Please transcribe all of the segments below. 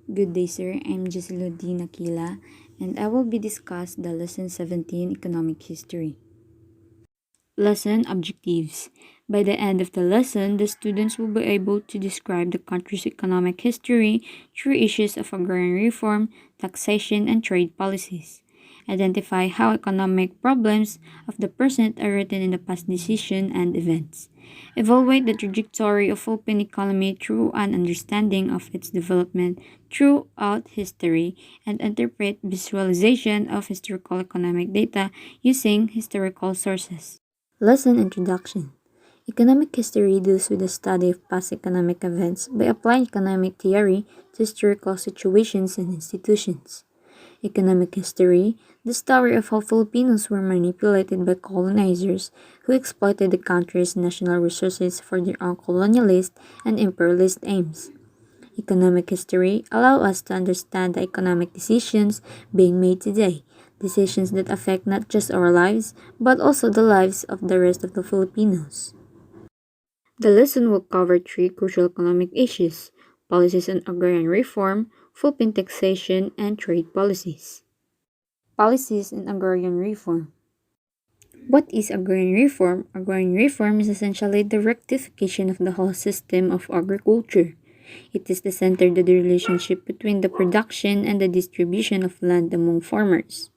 Good day, sir. I'm Jesiludi Nakila, and I will be discuss the Lesson 17 Economic History. Lesson Objectives. By the end of the lesson, the students will be able to describe the country's economic history through issues of agrarian reform, taxation, and trade policies. Identify how economic problems of the present are written in the past decisions and events. Evaluate the trajectory of Philippine economy through an understanding of its development throughout history, and interpret visualization of historical economic data using historical sources. Lesson Introduction. Economic history deals with the study of past economic events by applying economic theory to historical situations and institutions. Economic history, the story of how Filipinos were manipulated by colonizers who exploited the country's national resources for their own colonialist and imperialist aims. Economic history allow us to understand the economic decisions being made today, decisions that affect not just our lives, but also the lives of the rest of the Filipinos. The lesson will cover three crucial economic issues: policies on agrarian reform, Philippine taxation, and trade policies. Policies in agrarian reform. What is agrarian reform? Agrarian reform is essentially the rectification of the whole system of agriculture. It is the center of the relationship between the production and the distribution of land among farmers.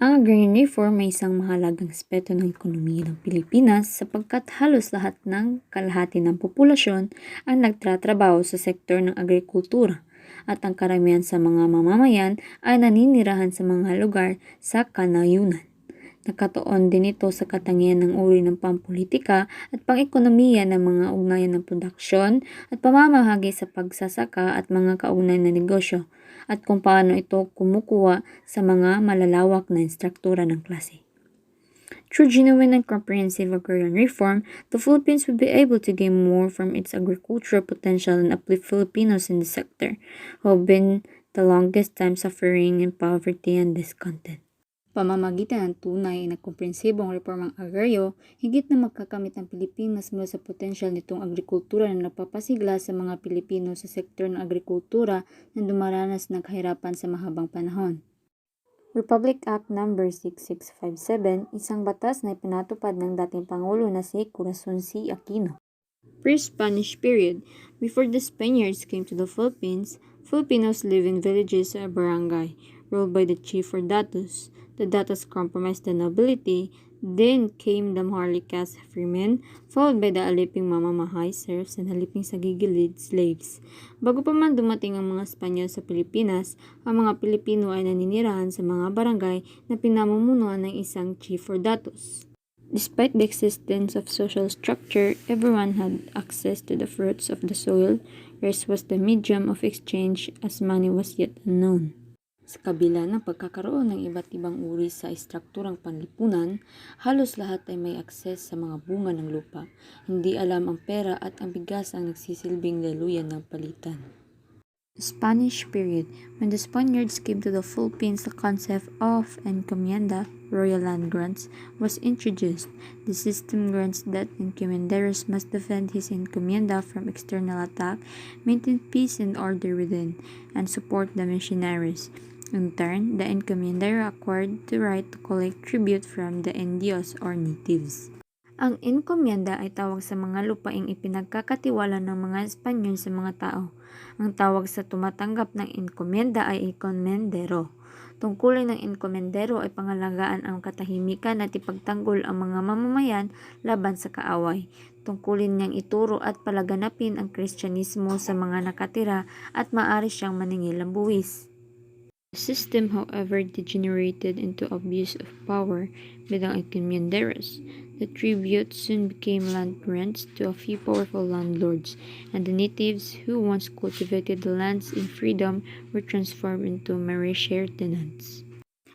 Ang agrarian reform ay isang mahalagang aspeto ng ekonomiya ng Pilipinas sapagkat halos lahat ng kalahati ng populasyon ang nagtatrabaho sa sektor ng agrikultura at ang karamihan sa mga mamamayan ay naninirahan sa mga lugar sa kanayunan. Nakatuon din ito sa katangian ng uri ng pampolitika at pang-ekonomiya ng mga ugnayan ng produksyon at pamamahagi sa pagsasaka at mga kaugnay na negosyo, at kung paano ito kumukuha sa mga malalawak na struktura ng klase. Through genuine and comprehensive agrarian reform, the Philippines will be able to gain more from its agricultural potential and uplift Filipinos in the sector, who have been the longest time suffering in poverty and discontent. Pamamagitan ng tunay na komprehensibong reformang agraryo, higit na magkakamit ang Pilipinas mula sa potensyal nitong agrikultura na nagpapasigla sa mga Pilipino sa sektor ng agrikultura na dumaranas ng kahirapan sa mahabang panahon. Republic Act No. 6657, isang batas na ipinatupad ng dating Pangulo na si Corazon C. Aquino. Pre-Spanish period. Before the Spaniards came to the Philippines, Filipinos lived in villages or barangay, ruled by the chief or datos. The datos compromised the nobility. Then came the maharli caste freemen, followed by the aliping mamamahay serfs and haliping sa gigilid slaves. Bago pa man dumating ang mga Espanyol sa Pilipinas, ang mga Pilipino ay naninirahan sa mga barangay na pinamumunuan ng isang chief or datos. Despite the existence of social structure, everyone had access to the fruits of the soil. Rice was the medium of exchange as money was yet unknown. Sa kabila ng pagkakaroon ng iba't ibang uri sa estrukturang panlipunan, halos lahat ay may akses sa mga bunga ng lupa. Hindi alam ang pera at ang bigas ang nagsisilbing daluyan ng palitan. Spanish period. When the Spaniards came to the Philippines, the concept of encomienda, royal land grants, was introduced. The system grants that encomenderos must defend his encomienda from external attack, maintain peace and order within, and support the missionaries. In turn, the encomendero acquired the right to collect tribute from the indios or natives. Ang encomienda ay tawag sa mga lupaing ipinagkakatiwala ng mga Espanyol sa mga tao. Ang tawag sa tumatanggap ng encomienda ay encomendero. Tungkulin ng enkomendero ay pangalagaan ang katahimikan at ipagtanggol ang mga mamamayan laban sa kaaway. Tungkulin niyang ituro at palaganapin ang Kristyanismo sa mga nakatira at maaari siyang maningil ng buwis. The system, however, degenerated into abuse of power by the encomenderos. The tribute soon became land grants to a few powerful landlords, and the natives who once cultivated the lands in freedom were transformed into mere share tenants.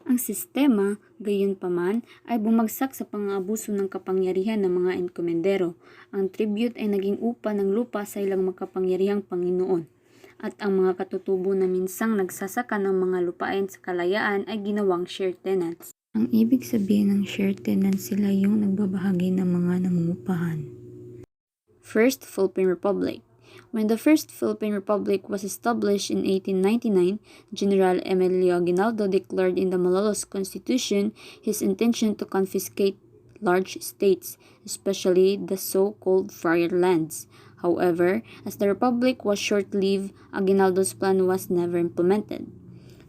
Ang sistema, gayunpaman, ay bumagsak sa pang-aabuso ng kapangyarihan ng mga enkomendero. Ang tribute ay naging upa ng lupa sa ilang makapangyarihang Panginoon, at ang mga katutubo na minsang nagsasaka ng mga lupain sa kalayaan ay ginawang share tenants. Ang ibig sabihin ng share tenants, sila yung nagbabahagi ng mga nangungupahan. First Philippine Republic. When the First Philippine Republic was established in 1899, General Emilio Aguinaldo declared in the Malolos Constitution his intention to confiscate large states, especially the so-called friar lands. However, as the Republic was short-lived, Aguinaldo's plan was never implemented.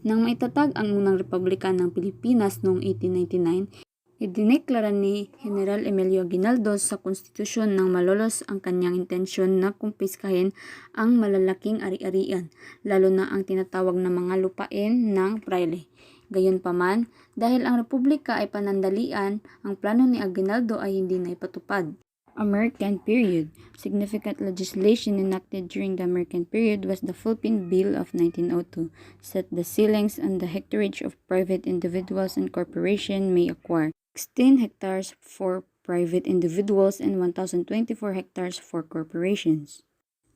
Nang maitatag ang unang Republika ng Pilipinas noong 1899, idineklara ni General Emilio Aguinaldo sa konstitusyon ng Malolos ang kanyang intensyon na kumpiskahin ang malalaking ari-arian, lalo na ang tinatawag na mga lupain ng praile. Gayunpaman, dahil ang republika ay panandalian, ang plano ni Aguinaldo ay hindi na ipatupad. American period. Significant legislation enacted during the American period was the Philippine Bill of 1902, set the ceilings on the hectareage of private individuals and corporations may acquire. 16 hectares for private individuals and 1,024 hectares for corporations.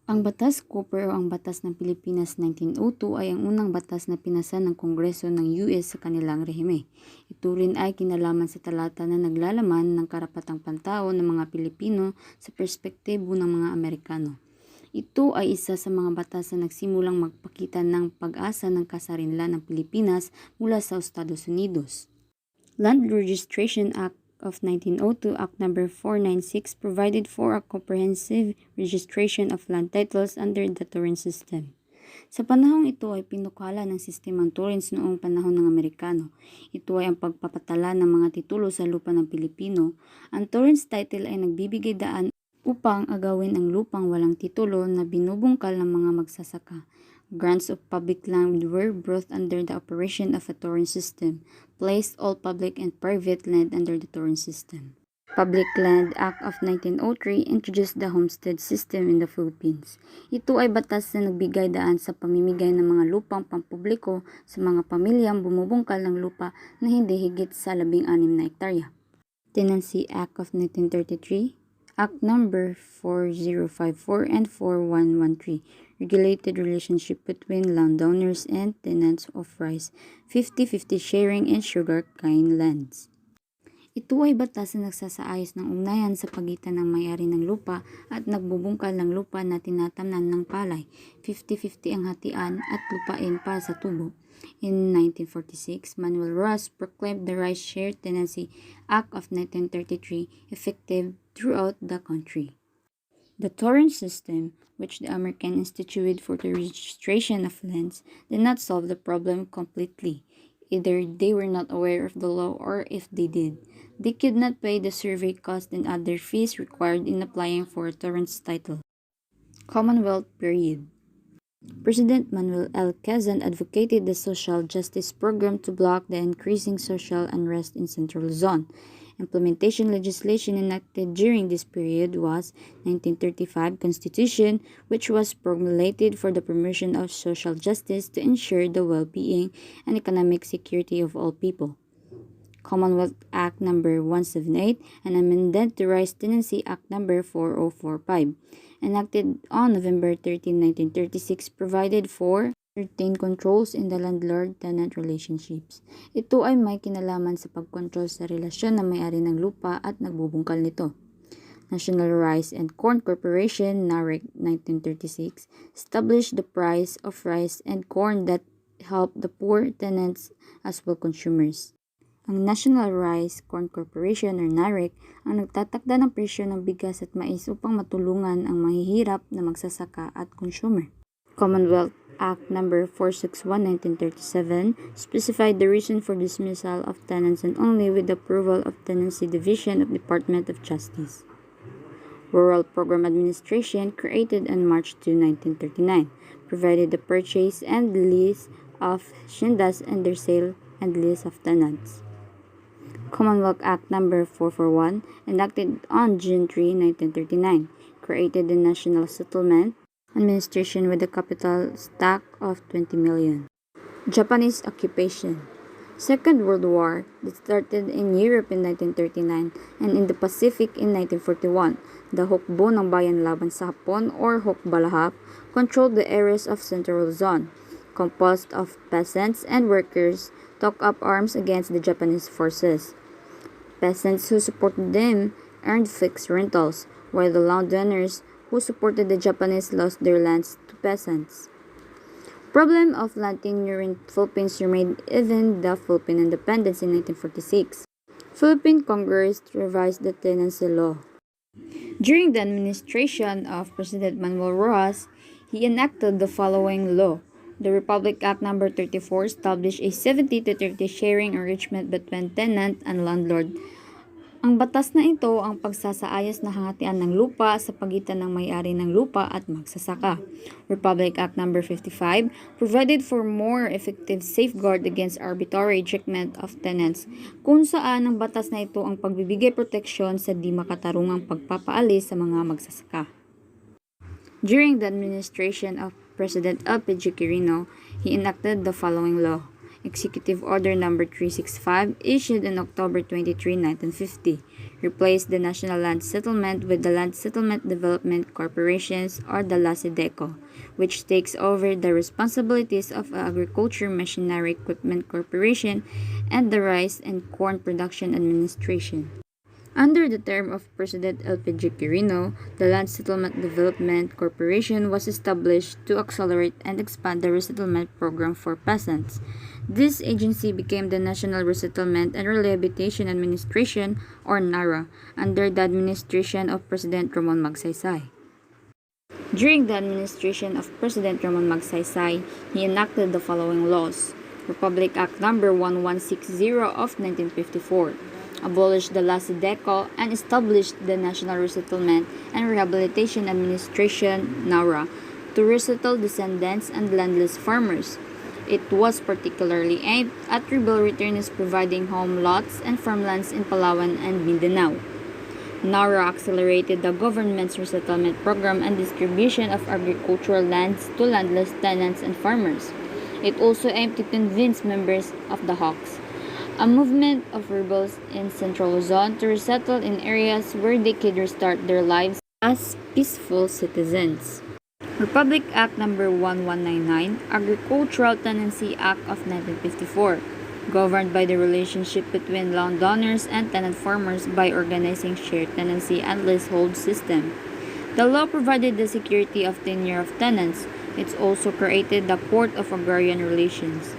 Ang Batas Cooper o ang Batas ng Pilipinas 1902 ay ang unang batas na pinasa ng Kongreso ng US sa kanilang rehime. Ito rin ay kinalaman sa talata na naglalaman ng karapatang pantao ng mga Pilipino sa perspektibo ng mga Amerikano. Ito ay isa sa mga batas na nagsimulang magpakita ng pag-asa ng kasarinlan ng Pilipinas mula sa Estados Unidos. Land Registration Act of 1902, Act No. 496, provided for a comprehensive registration of land titles under the torrent system. Sa panahong ito ay pinukala ng sistemang torrents noong panahon ng Amerikano. Ito ay ang pagpapatala ng mga titulo sa lupa ng Pilipino. Ang torrents title ay nagbibigay daan upang agawin ang lupang walang titulo na binubungkal ng mga magsasaka. Grants of public land were brought under the operation of a torrent system, placed all public and private land under the torrent system. Public Land Act of 1903 introduced the homestead system in the Philippines. Ito ay batas na nagbigay daan sa pamimigay ng mga lupang pampubliko sa mga pamilyang bumubungkal ng lupa na hindi higit sa 16 na hektarya. Tenancy Act of 1933, Act No. 4054 and 4113 regulated relationship between landowners and tenants of rice, 50-50 sharing and sugarcane lands. Ito ay batas na nagsasaayos ng ugnayan sa pagitan ng may-ari ng lupa at nagbubungkal ng lupa na tinatamnan ng palay, 50-50 ang hatian at lupain para sa tubo. In 1946, Manuel Ross proclaimed the Rice Share Tenancy Act of 1933 effective throughout the country. The torrent system, which the American instituted for the registration of lands, did not solve the problem completely. Either they were not aware of the law or if they did, they could not pay the survey cost and other fees required in applying for a torrents title. Commonwealth period. President Manuel L. Quezon advocated the social justice program to block the increasing social unrest in Central Luzon. Implementation legislation enacted during this period was 1935 Constitution, which was promulgated for the promotion of social justice to ensure the well-being and economic security of all people. Commonwealth Act No. 178, an amendment to Rice Tenancy Act No. 4045, enacted on November 13, 1936, provided for certain controls in the landlord-tenant relationships. Ito ay may kinalaman sa pagkontrol sa relasyon ng may-ari ng lupa at nagbubungkal nito. National Rice and Corn Corporation, NAREC 1936, established the price of rice and corn that helped the poor tenants as well consumers. Ang National Rice Corn Corporation or NAREC ang nagtatakda ng presyo ng bigas at mais upang matulungan ang mahihirap na magsasaka at consumer. Commonwealth Act No. 461, 1937 specified the reason for dismissal of tenants and only with the approval of Tenancy Division of Department of Justice. Rural Program Administration, created on March 2, 1939, provided the purchase and lease of haciendas and their sale and lease of tenants. Commonwealth Act No. 441, enacted on June 3, 1939, created the National Settlement Administration with a capital stock of 20 million. Japanese occupation. Second World War that started in Europe in 1939 and in the Pacific in 1941. The Hukbo ng Bayan Laban sa Hapon or Hukbalahap controlled the areas of Central Luzon, composed of peasants and workers, took up arms against the Japanese forces. Peasants who supported them earned fixed rentals, while the landowners who supported the Japanese lost their lands to peasants. Problem of land tenure in Philippines remained even the Philippine independence in 1946. Philippine Congress revised the tenancy law. During the administration of President Manuel Rojas, he enacted the following law. The Republic Act No. 34 established a 70-30 sharing arrangement between tenant and landlord. Ang batas na ito ang pagsasaayos na hangatian ng lupa sa pagitan ng may-ari ng lupa at magsasaka. Republic Act No. 55 provided for more effective safeguard against arbitrary ejectment of tenants, kung saan ang batas na ito ang pagbibigay proteksyon sa di makatarungang pagpapaalis sa mga magsasaka. During the administration of President LPG Quirino, he enacted the following law. Executive Order No. 365, issued on October 23, 1950, replaced the National Land Settlement with the Land Settlement Development Corporations, or the LASIDECO, which takes over the responsibilities of Agriculture Machinery Equipment Corporation and the Rice and Corn Production Administration. Under the term of President LPG Quirino, the Land Settlement Development Corporation was established to accelerate and expand the resettlement program for peasants. This agency became the National Resettlement and Rehabilitation Administration, or NARA, under the administration of President Ramon Magsaysay. During the administration of President Ramon Magsaysay, he enacted the following laws. Republic Act No. 1160 of 1954. Abolished the LASIDECO and established the National Resettlement and Rehabilitation Administration, NARA, to resettle descendants and landless farmers. It was particularly aimed at tribal returnees providing home lots and farmlands in Palawan and Mindanao. NARA accelerated the government's resettlement program and distribution of agricultural lands to landless tenants and farmers. It also aimed to convince members of the Hawks, a movement of rebels in Central Luzon, to resettle in areas where they could restart their lives as peaceful citizens. Republic Act No. 1199, Agricultural Tenancy Act of 1954, governed by the relationship between landowners and tenant farmers by organizing shared tenancy and leasehold system. The law provided the security of tenure of tenants. It also created the Court of Agrarian Relations.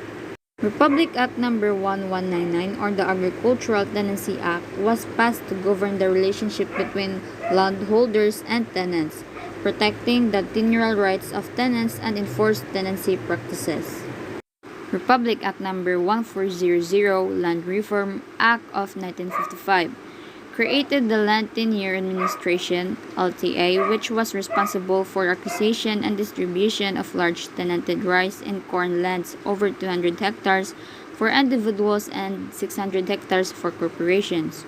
Republic Act No. 1199, or the Agricultural Tenancy Act, was passed to govern the relationship between landholders and tenants, protecting the tenurial rights of tenants and enforce tenancy practices. Republic Act No. 1400, Land Reform Act of 1955, created the Land Tenure Administration, LTA, which was responsible for acquisition and distribution of large tenanted rice and corn lands over 200 hectares for individuals and 600 hectares for corporations.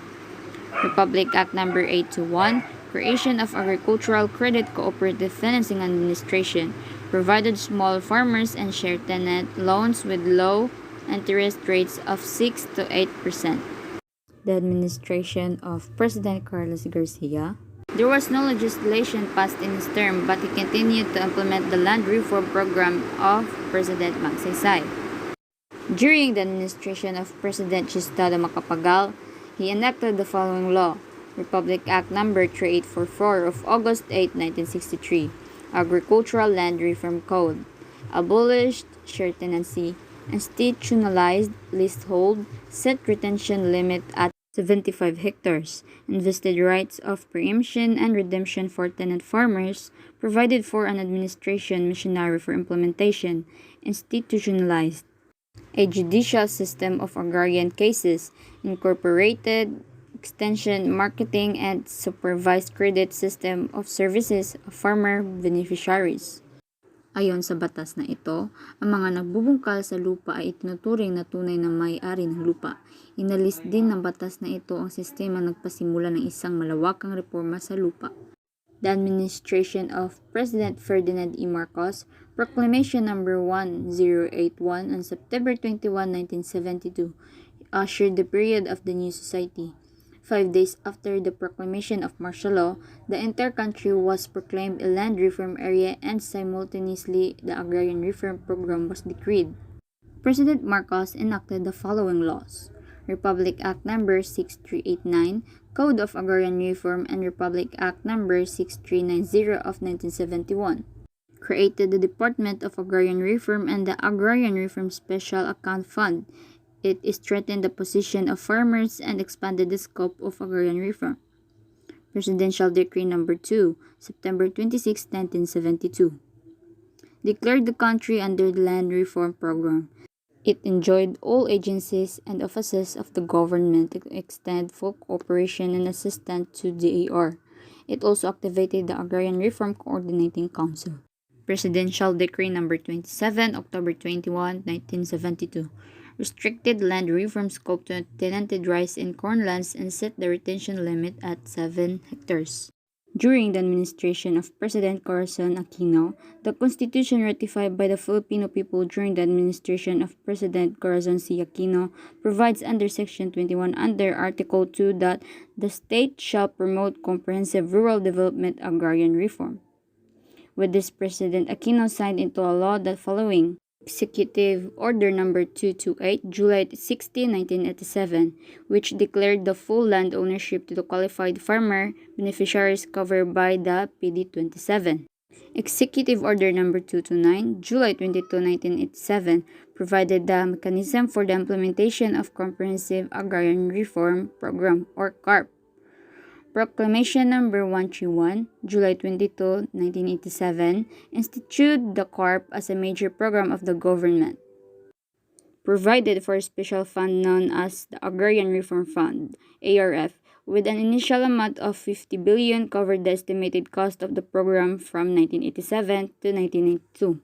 Republic Act No. 821, creation of Agricultural Credit Cooperative Financing Administration, provided small farmers and share tenant loans with low interest rates of 6 to 8%. The administration of President Carlos Garcia, there was no legislation passed in his term, but he continued to implement the land reform program of President Magsaysay. During the administration of President Chistado Macapagal, he enacted the following law. Republic Act No. 3844 of August 8, 1963, Agricultural Land Reform Code, abolished share tenancy, institutionalized leasehold, set retention limit at 75 hectares, invested rights of preemption and redemption for tenant farmers, provided for an administration machinery for implementation, institutionalized a judicial system of agrarian cases, incorporated extension, marketing, and supervised credit system of services of farmer beneficiaries. Ayon sa batas na ito, ang mga nagbubungkal sa lupa ay itinuturing na tunay na may-ari ng lupa. Inalis din ng batas na ito ang sistema nagpasimula ng isang malawakang reforma sa lupa. The administration of President Ferdinand E. Marcos, Proclamation No. 1081 on September 21, 1972, ushered the period of the new society. 5 days after the proclamation of martial law, the entire country was proclaimed a land reform area, and simultaneously the agrarian reform program was decreed. President Marcos enacted the following laws. Republic Act Number 6389, Code of Agrarian Reform, and Republic Act Number 6390 of 1971. Created the Department of Agrarian Reform and the Agrarian Reform Special Account Fund. It strengthened the position of farmers and expanded the scope of agrarian reform. Presidential Decree Number 2, September 26, 1972. Declared the country under the Land Reform Program. It enjoined all agencies and offices of the government to extend full cooperation and assistance to the AR. It also activated the Agrarian Reform Coordinating Council. Presidential Decree Number 27, October 21, 1972. Restricted land reform scope to tenanted rice and corn lands and set the retention limit at 7 hectares. During the administration of President Corazon Aquino, the Constitution ratified by the Filipino people during the administration of President Corazon C. Aquino provides under Section 21 under Article 2 that the state shall promote comprehensive rural development agrarian reform. With this, President Aquino signed into law the following: Executive Order Number 228, July 16, 1987, which declared the full land ownership to the qualified farmer beneficiaries covered by the PD 27. Executive Order Number 229, July 22, 1987, provided the mechanism for the implementation of Comprehensive Agrarian Reform Program or CARP. Proclamation Number 131, July 22, 1987, instituted the CARP as a major program of the government. Provided for a special fund known as the Agrarian Reform Fund, ARF, with an initial amount of 50 billion covered the estimated cost of the program from 1987 to 1992.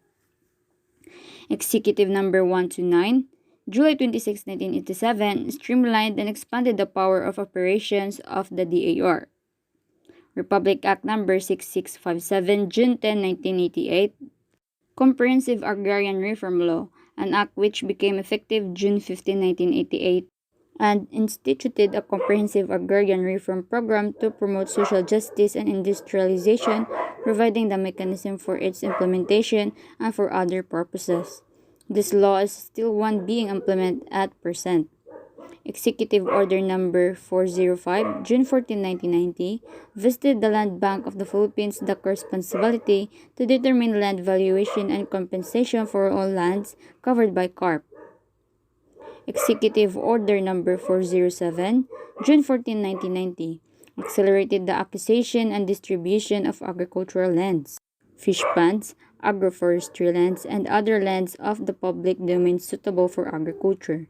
Executive Number 129, July 26, 1987, streamlined and expanded the power of operations of the DAR. Republic Act Number 6657, June 10, 1988, Comprehensive Agrarian Reform Law, an act which became effective June 15, 1988, and instituted a comprehensive agrarian reform program to promote social justice and industrialization, providing the mechanism for its implementation and for other purposes. This law is still one being implemented at present. Executive Order Number 405, June 14, 1990, vested the Land Bank of the Philippines the responsibility to determine land valuation and compensation for all lands covered by CARP. Executive Order Number 407, June 14, 1990, accelerated the acquisition and distribution of agricultural lands, fish ponds, agroforestry lands, and other lands of the public domain suitable for agriculture.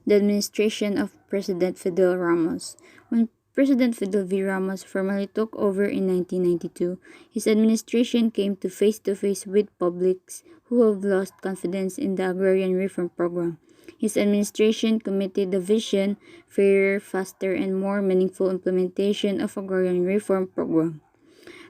The administration of President Fidel Ramos. When President Fidel V. Ramos formally took over in 1992, his administration came to face with publics who have lost confidence in the agrarian reform program. His administration committed the vision, fairer, faster, and more meaningful implementation of agrarian reform program.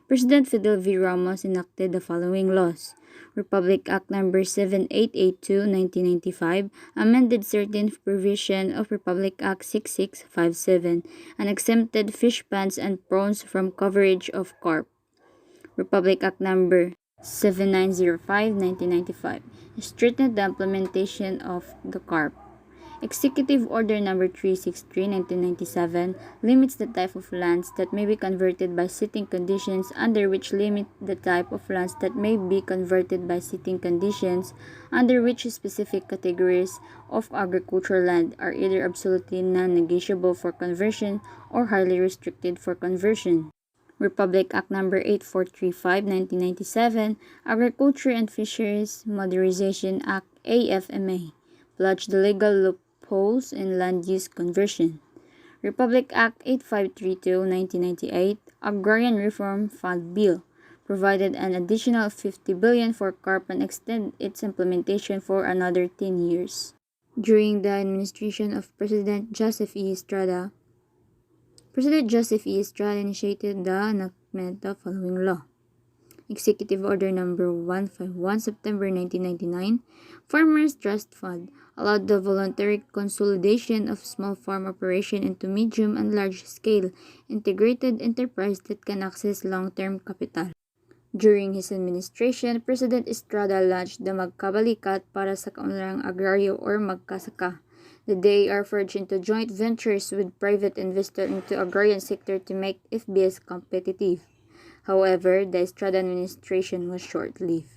President Fidel V. Ramos enacted the following laws. Republic Act Number 7882, 1995, amended certain provision of Republic Act 6657 and exempted fish ponds and prawns from coverage of CARP. Republic Act Number 7905, 1995, strengthened the implementation of the CARP. Executive Order Number 363, 1997, limits the type of lands that may be converted by sitting conditions, under which limit the type of lands that may be converted by sitting conditions, under which specific categories of agricultural land are either absolutely non-negotiable for conversion or highly restricted for conversion. Republic Act Number 8435, 1997, Agriculture and Fisheries Modernization Act, AFMA, pledged the legal loopholes in land use conversion. Republic Act 8532, 1998, Agrarian Reform Fund Bill, provided an additional 50 billion for CARP and extended its implementation for another 10 years. During the administration of President Joseph E. Estrada, initiated the enactment of the following law. Executive Order Number 151, September 1999, Farmers Trust Fund, allowed the voluntary consolidation of small farm operation into medium and large-scale integrated enterprise that can access long-term capital. During his administration, President Estrada launched the Magkabalikat para sa Kaunlarang Agraryo or Magkasaka. The DAR forged into joint ventures with private investors into agrarian sector to make FBS competitive. However, the Estrada administration was short-lived.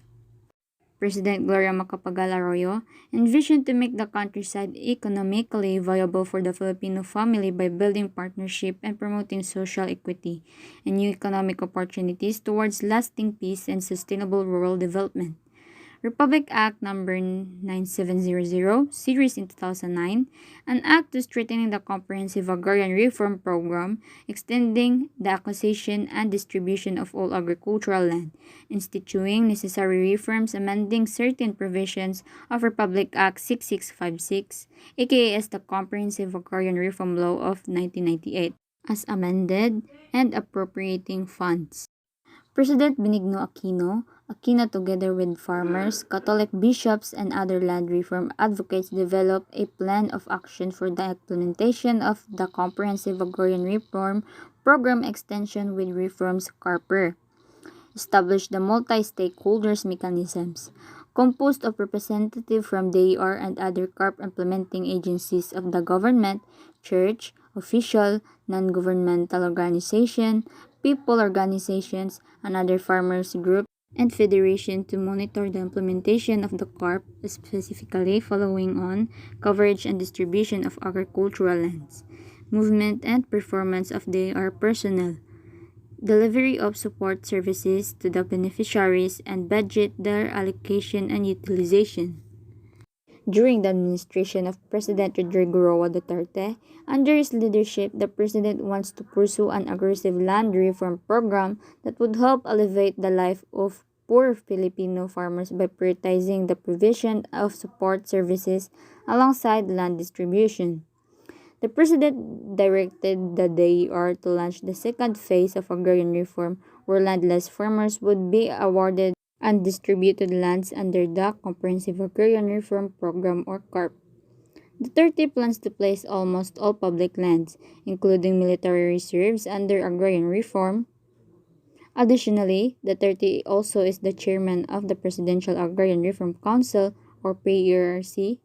President Gloria Macapagal Arroyo envisioned to make the countryside economically viable for the Filipino family by building partnership and promoting social equity and new economic opportunities towards lasting peace and sustainable rural development. Republic Act No. 9700, Series in 2009, an act to strengthening the comprehensive agrarian reform program, extending the acquisition and distribution of all agricultural land, instituting necessary reforms, amending certain provisions of Republic Act 6656, aka as the Comprehensive Agrarian Reform Law of 1998, as amended, and appropriating funds. President Benigno Aquino together with farmers, Catholic bishops, and other land reform advocates developed a plan of action for the implementation of the Comprehensive Agrarian Reform Program extension with reforms CARPER. Established the multi-stakeholders mechanisms, composed of representatives from DAR and other CARP implementing agencies of the government, church, official, non-governmental organization, people organizations, and other farmers groups and federation to monitor the implementation of the CARP, specifically following on coverage and distribution of agricultural lands, movement and performance of DAR personnel, delivery of support services to the beneficiaries, and budget their allocation and utilization. During the administration of President Rodrigo Roa Duterte, under his leadership, the President wants to pursue an aggressive land reform program that would help elevate the life of poor Filipino farmers by prioritizing the provision of support services alongside land distribution. The President directed the DAR to launch the second phase of agrarian reform where landless farmers would be awarded undistributed lands under the Comprehensive Agrarian Reform Program or CARP. Duterte plans to place almost all public lands, including military reserves, under agrarian reform. Additionally, Duterte also is the chairman of the Presidential Agrarian Reform Council or PERC,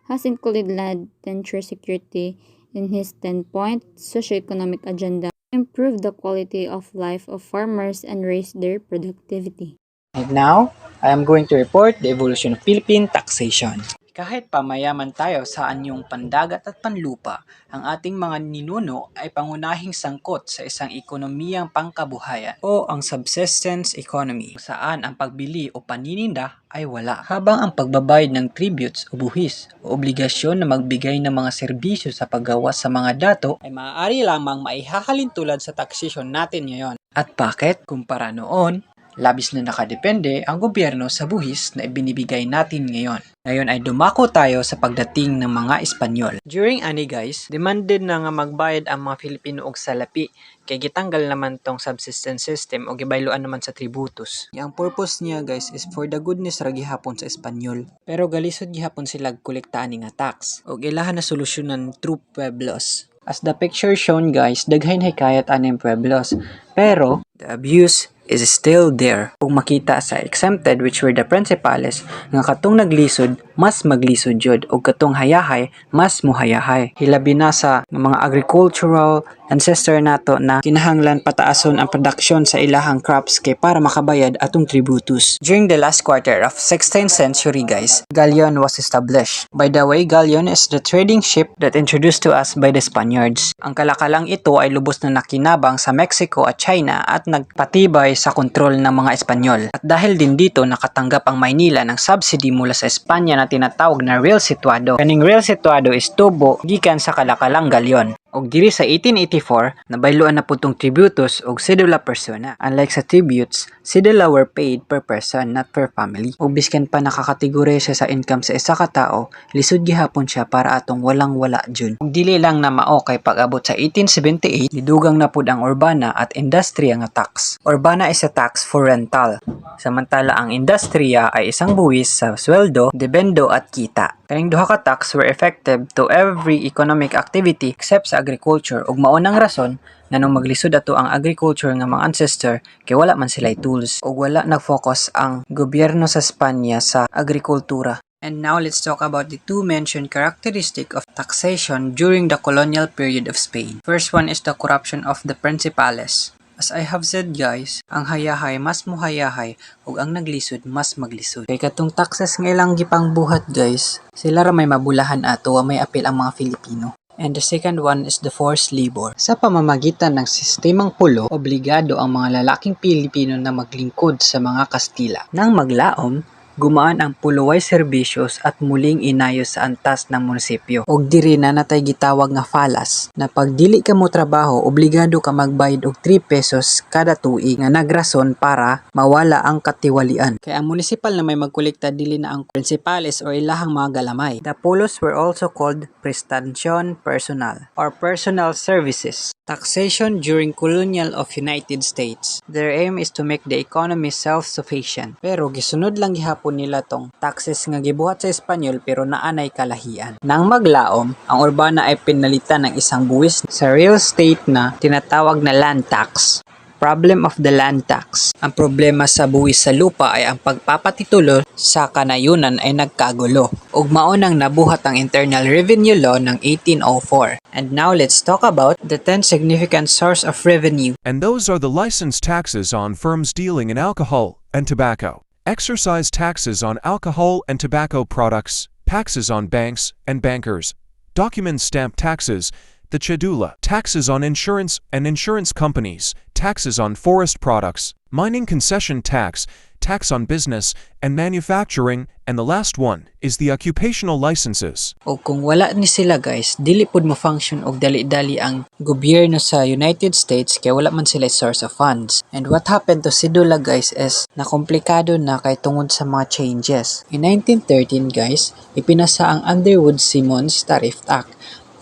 has included land tenure security in his 10-point socioeconomic agenda to improve the quality of life of farmers and raise their productivity. And now, I am going to report the evolution of Philippine taxation. Kahit pa mayaman tayo sa anyong pandagat at panlupa, ang ating mga ninuno ay pangunahing sangkot sa isang ekonomiyang pangkabuhayan o ang subsistence economy, saan ang pagbili o panininda ay wala, habang ang pagbabayad ng tributes o buhis o obligasyon na magbigay ng mga serbisyo sa paggawa sa mga dato ay maaari lamang maihahalin tulad sa taxation natin ngayon. At bakit? Kumpara noon, labis na nakadepende ang gobyerno sa buhis na ibinibigay natin ngayon. Ngayon ay dumako tayo sa pagdating ng mga Espanyol. During ani guys, demanded na nga magbayad ang mga Filipino og salapi kay gitanggal naman tong subsistence system o gibayloan naman sa tributos. Ang purpose niya guys is for the goodness ra gihapon sa Espanyol. Pero galisod gihapon sila kolektaan nga tax og ilahan na solusyonan through pueblos. As the picture shown guys, daghay na hikayat aning pueblos. Pero the abuse is still there. Kung makita sa exempted which were the principales nga katong naglisod mas maglisod jud og katong hayahay mas muhayahay. Hilabi na sa mga agricultural ancestor nato na kinahanglan pataason ang production sa ilahang crops kay para makabayad atong tributos. During the last quarter of 16th century guys, galleon was established. By the way, galleon is the trading ship that introduced to us by the Spaniards. Ang kalakalang ito ay lubos na nakinabang sa Mexico at China at nagpatibay sa kontrol ng mga Espanyol. At dahil din dito nakatanggap ang Maynila ng subsidy mula sa Espanya na tinatawag na real situado. Kaning real situado is tubo gikan sa kalakalang galyon. Og diri sa 1884, nabayloan na po tong tributos og sedula persona. Unlike sa tributes, sedula were paid per person, not per family. Og biskan pa nakakategorya siya sa income sa isa ka tao, lisod gihapon siya para atong walang-wala jud. Og dili lang na mao kay pag-abot sa 1878, nidugang na pud ang urbana at industriya nga tax. Urbana is a tax for rental, samantala ang industriya ay isang buwis sa sweldo, debendo at kita. Kaning duha ka tax were effective to every economic activity except sa agriculture ug maunang rason na nung maglisod ato ang agriculture nga mga ancestor kay wala man sila tools ug wala nag-focus ang gobyerno sa Espanya sa agrikultura. And now let's talk about the two mentioned characteristics of taxation during the colonial period of Spain. First one is the corruption of the principales. As I have said guys, ang hayahay mas muhayahay ug ang naglisod mas maglisod. Kay katong taxes nga ilang gipang buhat guys, sila ra may mabulahan ato wa may apil ang mga Filipino. And the second one is the forced labor. Sa pamamagitan ng sistemang pulo, obligado ang mga lalaking Pilipino na maglingkod sa mga Kastila. Nang maglaom, gumaan ang puluway serbisyos at muling inayos sa antas ng munisipyo. Og diri na natay gitawag nga falas na pag dili ka mo trabaho, obligado ka magbayad og 3 pesos kada tuig nga nagrason para mawala ang katiwalian. Kaya ang municipal na may magkolekta dili na ang principales or ilahang mga galamay. The pulos were also called prestación personal or personal services. Taxation during colonial of United States. Their aim is to make the economy self-sufficient. Pero gisunod lang gihapon nila tong taxes nga gibuhat sa Espanyol pero naanay kalahian. Nang maglaom, ang urbana ay pinalitan ng isang buwis sa real estate na tinatawag na land tax. Problem of the land tax. Ang problema sa buwis sa lupa ay ang pagpapatitulo sa kanayunan ay nagkagulo. Ug mao nang nabuhat ang Internal Revenue Law ng 1804. And now let's talk about the 10 significant source of revenue. And those are the license taxes on firms dealing in alcohol and tobacco, excise taxes on alcohol and tobacco products, taxes on banks and bankers, document stamp taxes, the cedula, taxes on insurance and insurance companies, taxes on forest products, mining concession tax, tax on business and manufacturing, and the last one is the occupational licenses. O kung wala ni sila guys, dili pud mo function og dali-dali ang gobyerno sa United States kay wala man sila source of funds. And what happened to Sidula guys is nakomplikado na kay tungod sa mga changes. In 1913 guys, ipinasa ang Underwood-Simmons Tariff Act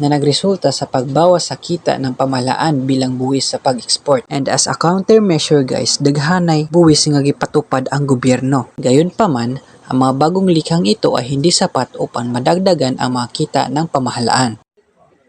na nagresulta sa pagbawas sa kita ng pamahalaan bilang buwis sa pag-export. And as a countermeasure guys, daghanay buwis nga gipatupad ang gobyerno. Gayon pa man, ang mga bagong likhang ito ay hindi sapat upang madagdagan ang mga kita ng pamahalaan.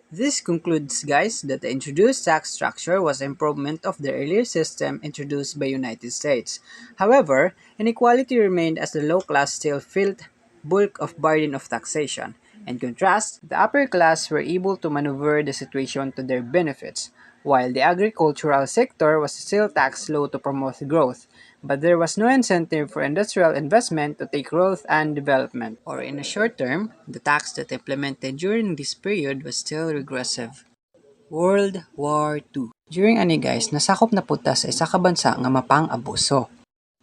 This concludes guys that the introduced tax structure was improvement of the earlier system introduced by United States. However, inequality remained as the low class still felt bulk of burden of taxation. In contrast, the upper class were able to maneuver the situation to their benefits, while the agricultural sector was still taxed low to promote growth, but there was no incentive for industrial investment to take growth and development. Or in a short term, the tax that implemented during this period was still regressive. World War II. During ani guys, nasakop na puta sa isa ka bansa nga mapang-abuso.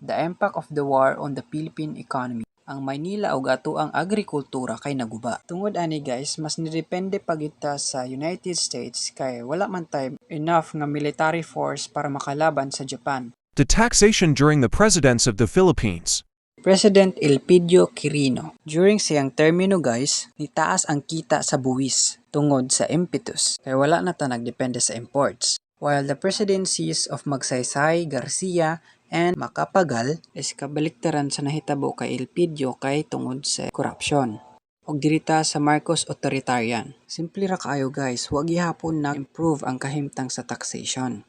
The impact of the war on the Philippine economy. Ang Maynila ug ato ang agrikultura kay naguba. Tungod ani guys, mas nidepende pa kita sa United States kay wala man tay enough nga military force para makalaban sa Japan. The taxation during the presidents of the Philippines. President Elpidio Quirino. During siyang termino guys, nitaas ang kita sa buwis tungod sa impetus kay wala na ta nagdepende sa imports. While the presidencies of Magsaysay, Garcia, and Macapagal is kabaliktaran sa nahitabo kay Elpidio kay tungod sa corruption. Og dirita sa Marcos authoritarian. Simple ra kaayo guys, wag gihapon na improve ang kahimtang sa taxation.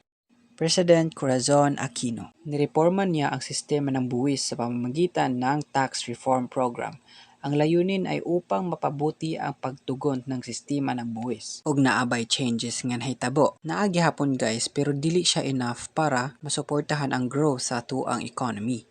President Corazon Aquino. Nireforma niya ang sistema ng buwis sa pamamagitan ng tax reform program. Ang layunin ay upang mapabuti ang pagtugon ng sistema ng buwis. Og naabay changes nga nahitabo. Naagi hapon guys pero dili siya enough para masuportahan ang growth sa atuang economy.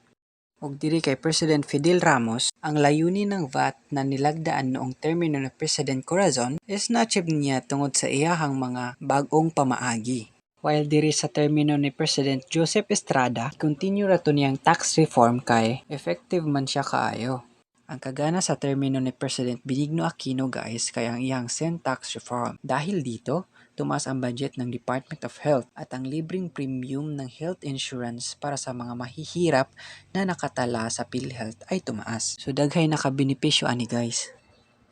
Og diri kay President Fidel Ramos, ang layunin ng VAT na nilagdaan noong termino ni President Corazon is na-achieve niya tungod sa iyahang mga bagong pamaagi. While diri sa termino ni President Joseph Estrada, continue rato niyang tax reform kay effective man siya kaayo. Ang kagana sa termino ni President Benigno Aquino guys kay ang iyang sin tax reform. Dahil dito, tumaas ang budget ng Department of Health at ang libreng premium ng health insurance para sa mga mahihirap na nakatala sa PhilHealth ay tumaas. So daghay nakabenepisyo ani guys.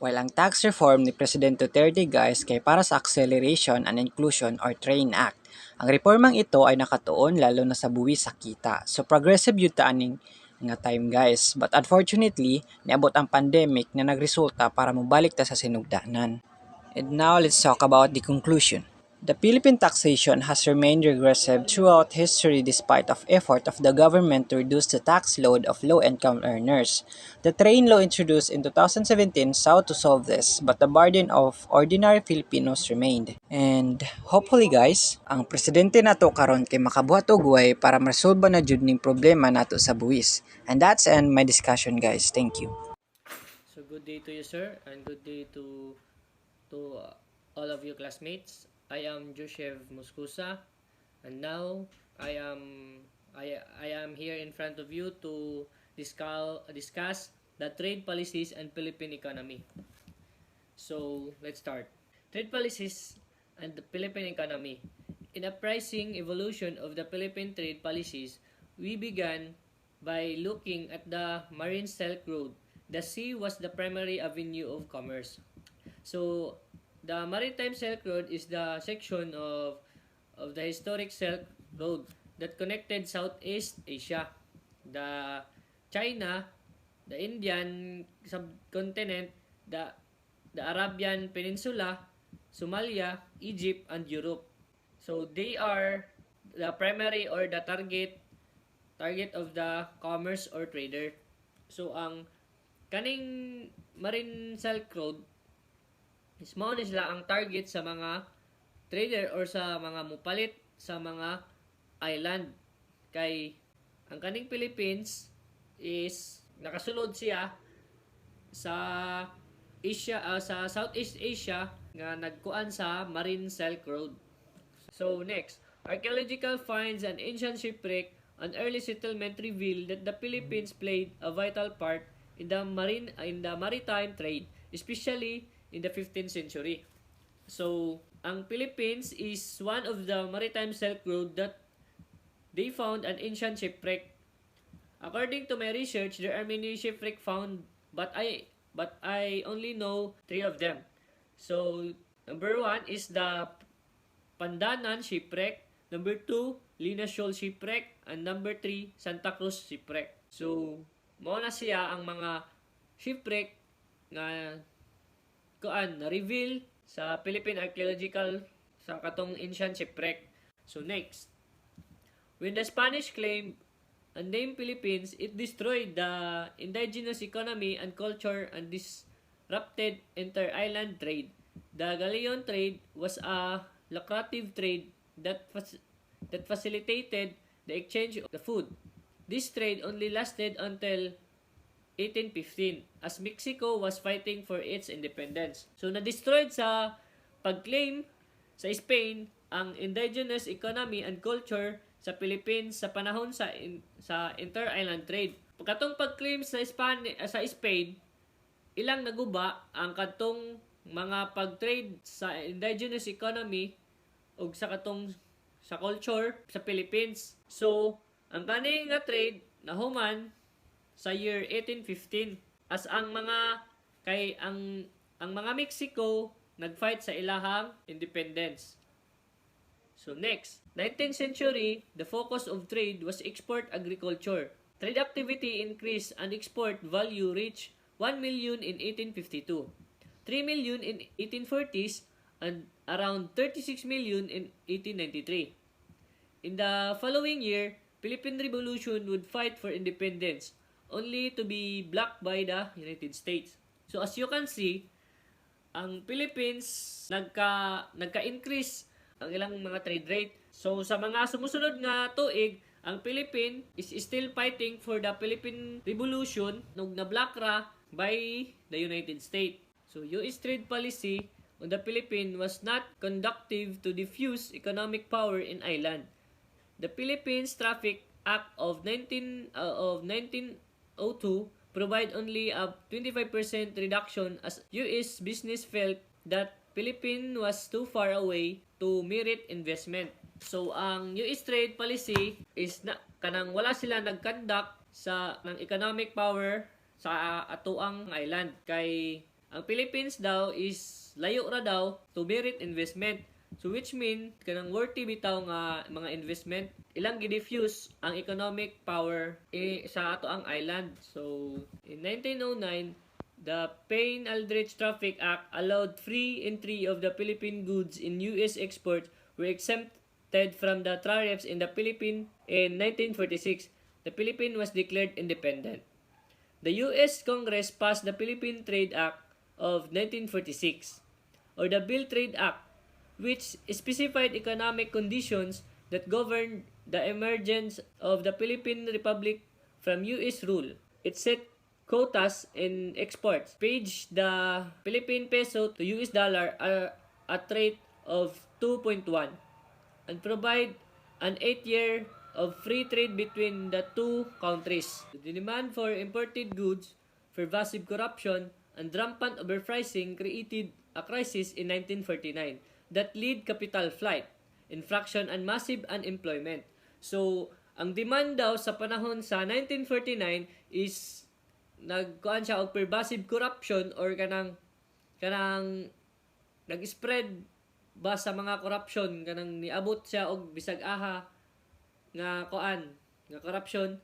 While ang tax reform ni President Duterte guys kay para sa Acceleration and Inclusion or TRAIN Act. Ang reformang ito ay nakatuon lalo na sa buwis sa kita. So progressive yun taaning nga time guys. But unfortunately, niabot ang pandemic na nagresulta para mubalik ta sa sinugdanan. And now let's talk about the conclusion. The Philippine taxation has remained regressive throughout history despite of effort of the government to reduce the tax load of low-income earners. The train law introduced in 2017 sought to solve this, but the burden of ordinary Filipinos remained. And hopefully guys, ang presidente nato karon kay makabuhat og way para maresolba na jud ning problema nato sa buwis. And that's end my discussion guys. Thank you. So good day to you, sir, and good day to all of you classmates. I am Joseph Muscusa, and now I am I am here in front of you to discuss the trade policies and Philippine economy. So let's start. Trade policies and the Philippine economy. In a pricing evolution of the Philippine trade policies, we began by looking at the Marine Silk Road. The sea was the primary avenue of commerce. So, the Maritime Silk Road is the section of the historic Silk Road that connected Southeast Asia, the China, the Indian subcontinent, the Arabian Peninsula, Somalia, Egypt, and Europe. So they are the primary or the target of the commerce or trader. So ang kaning Marine Silk Road is mao ni sila ang target sa mga trader or sa mga mupalit sa mga island kay ang kaning Philippines is nakasulod siya sa sa Southeast Asia nga nagkuan sa Marine Silk Road. So next, archaeological finds and ancient shipwreck and early settlement reveal that the Philippines played a vital part in the maritime trade, especially in the 15th century. So, ang Philippines is one of the maritime Silk Road that they found an ancient shipwreck. According to my research, there are many shipwreck found, but I only know 3 of them. So, number 1 is the Pandanan shipwreck, number 2, Lina Shoal shipwreck, and number 3, Santa Cruz shipwreck. So, mao na siya ang mga shipwreck nga na-reveal sa Philippine Archaeological sa katong ancient shipwreck. So next, when the Spanish claimed and named Philippines, it destroyed the indigenous economy and culture and disrupted inter-island trade. The galleon trade was a lucrative trade that facilitated the exchange of the food. This trade only lasted until 1815 as Mexico was fighting for its independence. So na-destroyed sa pag-claim sa Spain ang indigenous economy and culture sa Philippines sa panahon sa inter-island trade. Pagkatong pag-claim sa Spain, ilang naguba ang katong mga pag-trade sa indigenous economy ug sa katong sa culture sa Philippines. So, ang kani nga trade nahuman sa year 1815 as ang mga Mexico nagfight sa ilahang independence. So next, 19th century, the focus of trade was export agriculture. Trade activity increased and export value reached 1 million in 1852, 3 million in 1840s, and around 36 million in 1893. In the following year, Philippine Revolution would fight for independence, only to be blocked by the United States. So as you can see, ang Philippines nagka-increase ang ilang mga trade rate. So sa mga sumusunod nga tuig, ang Philippines is still fighting for the Philippine Revolution nung na-block ra by the United States. So US trade policy on the Philippines was not conducive to diffuse economic power in island. The Philippines Traffic Act of 1902 provide only a 25% reduction as US business felt that Philippines was too far away to merit investment. So ang US trade policy is kanang wala sila nagkandak sa ng economic power sa atoang island kay ang Philippines daw is layo ra daw to merit investment. So which mean kanang worthy bitaw nga mga investment ilang gi-diffuse ang economic power sa ato ang island. So in 1909 The Payne-Aldrich Traffic Act allowed free entry of the Philippine goods in U.S. exports were exempted from the tariffs in the Philippines in 1946. The Philippines was declared independent. The U.S. Congress passed the Philippine Trade Act of 1946 or the Bill Trade Act, which specified economic conditions that governed the emergence of the Philippine Republic from U.S. rule. It set quotas in exports, paged the Philippine peso to US dollar at rate of 2.1, and provide an 8-year of free trade between the two countries. The demand for imported goods, pervasive corruption, and rampant overpricing created a crisis in 1949 that led capital flight, inflation, and massive unemployment. So, ang demand daw sa panahon sa 1949 is nagkuan siya og pervasive corruption or kanang nag-spread ba sa mga corruption, kanang niabot siya og bisag aha nga kuan nga corruption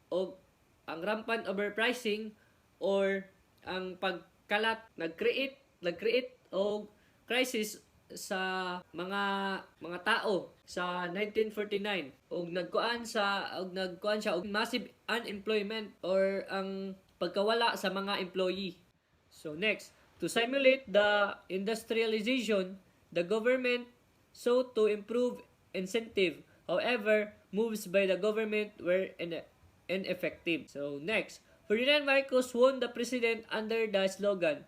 og ang rampant overpricing or ang pagkalat nag-create og crisis sa mga tao sa 1949 og nagkuan siya og massive unemployment or ang pagkawala sa mga employee. So next, to simulate the industrialization, the government sought to improve incentive. However, moves by the government were ineffective. So next, Ferdinand Marcos won the president under the slogan,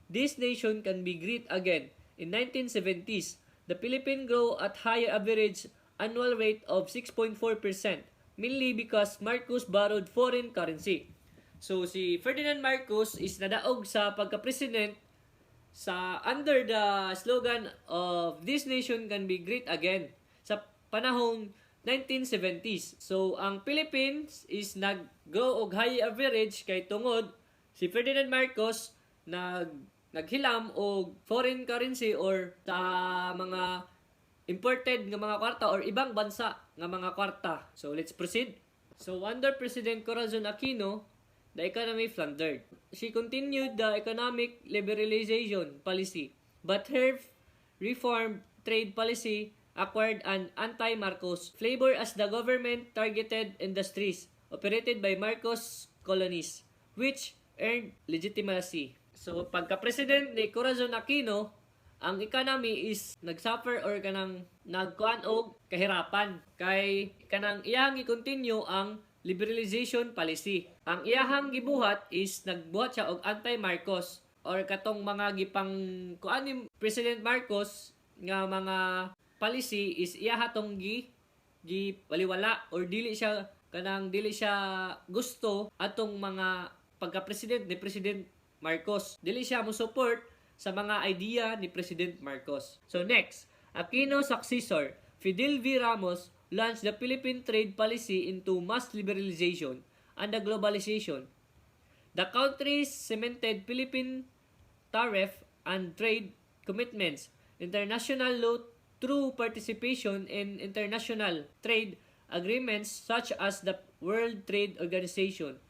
"This nation can be great again." In 1970s, the Philippines grew at higher average annual rate of 6.4%, mainly because Marcos borrowed foreign currency. So si Ferdinand Marcos is nadaog sa pagka-president sa under the slogan of "This nation can be great again" sa panahong 1970s. So ang Philippines is nag-grow og high average kay tungod si Ferdinand Marcos naghilam og foreign currency or sa mga imported nga mga kwarta or ibang bansa nga mga kwarta. So let's proceed. So under President Corazon Aquino, the economy floundered. She continued the economic liberalization policy, but her reformed trade policy acquired an anti-Marcos flavor as the government targeted industries operated by Marcos colonies, which earned legitimacy. So pagka-president ni Corazon Aquino, ang economy is nagsuffer or kanang nagkuan og kahirapan kay kanang iyang i-continue ang liberalization policy. Ang iyahang gibuhat is nagbuhat siya og anti-Marcos or katong mga gipang kuan ni President Marcos nga mga policy is iyaha tong gi waliwala or dili siya gusto atong mga pagka-president ni President Marcos. Dili siya mo support sa mga idea ni President Marcos. So next, Aquino's successor, Fidel V. Ramos, launched the Philippine trade policy into mass liberalization and the globalization. The country cemented Philippine tariff and trade commitments, international law through participation in international trade agreements such as the World Trade Organization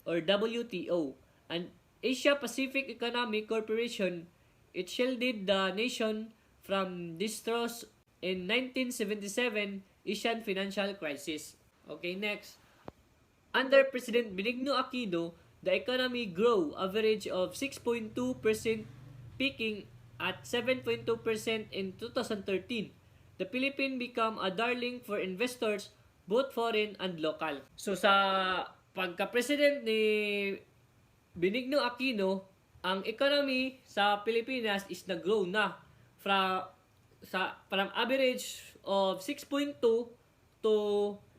or WTO and Asia-Pacific Economic Corporation. It shielded the nation from distress in 1977 Asian financial crisis. Okay, next. Under President Benigno Aquino, the economy grew average of 6.2%, peaking at 7.2% in 2013. The Philippines became a darling for investors, both foreign and local. So sa pagka-president ni Benigno Aquino, ang economy sa Pilipinas is nag-grow na from average of 6.2 to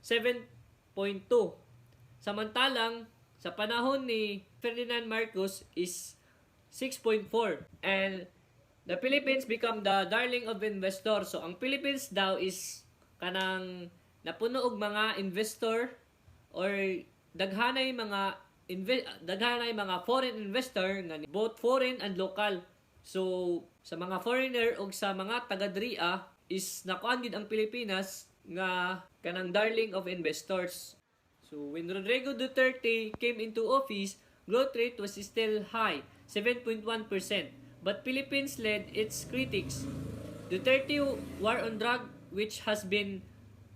7.2. Samantalang sa panahon ni Ferdinand Marcos is 6.4. And the Philippines become the darling of investors. So ang Philippines daw is kanang napuno og mga investor or daghanay mga foreign investor nga both foreign and local. So sa mga foreigner o sa mga taga-dria is nakuan gid ang Pilipinas nga kanang darling of investors. So when Rodrigo Duterte came into office, growth rate was still high, 7.1%, but Philippines led its critics. Duterte war on drug, which has been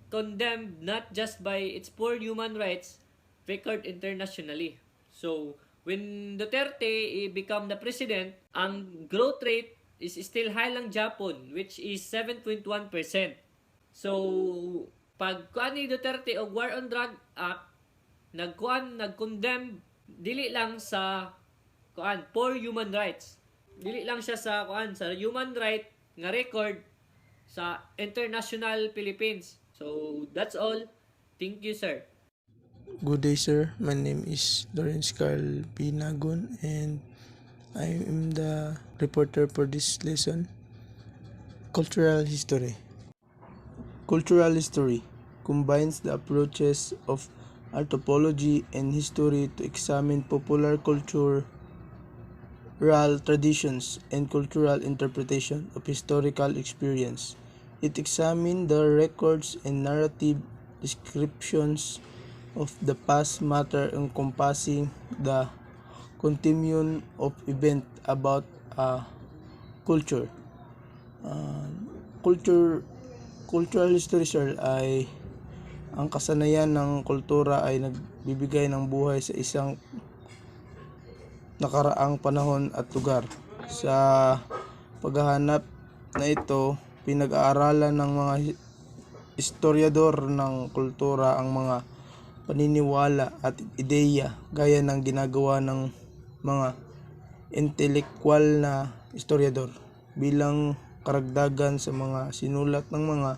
condemned not just by its poor human rights record internationally. So, when Duterte become the president, ang growth rate is still high lang Japan, which is 7.1%. So, pag kuan ni Duterte og War on Drug Act, nag-condemn dili lang sa kuan poor human rights. Dili lang siya sa kuan sa human right nga record sa international Philippines. So, that's all. Thank you, sir. Good day, sir. My name is Lawrence Carl Pinagon, and I am the reporter for this lesson. Cultural history. Cultural history combines the approaches of anthropology and history to examine popular cultural traditions and cultural interpretation of historical experience. It examines the records and narrative descriptions of the past matter encompassing the continuum of event about a culture. Uh, culture Cultural history, sir, ay ang kasanayan ng kultura ay nagbibigay ng buhay sa isang nakaraang panahon at lugar. Sa paghahanap na ito, pinag-aaralan ng mga historiador ng kultura ang mga paniniwala at ideya gaya ng ginagawa ng mga intelekwal na historiador bilang karagdagan sa mga sinulat ng mga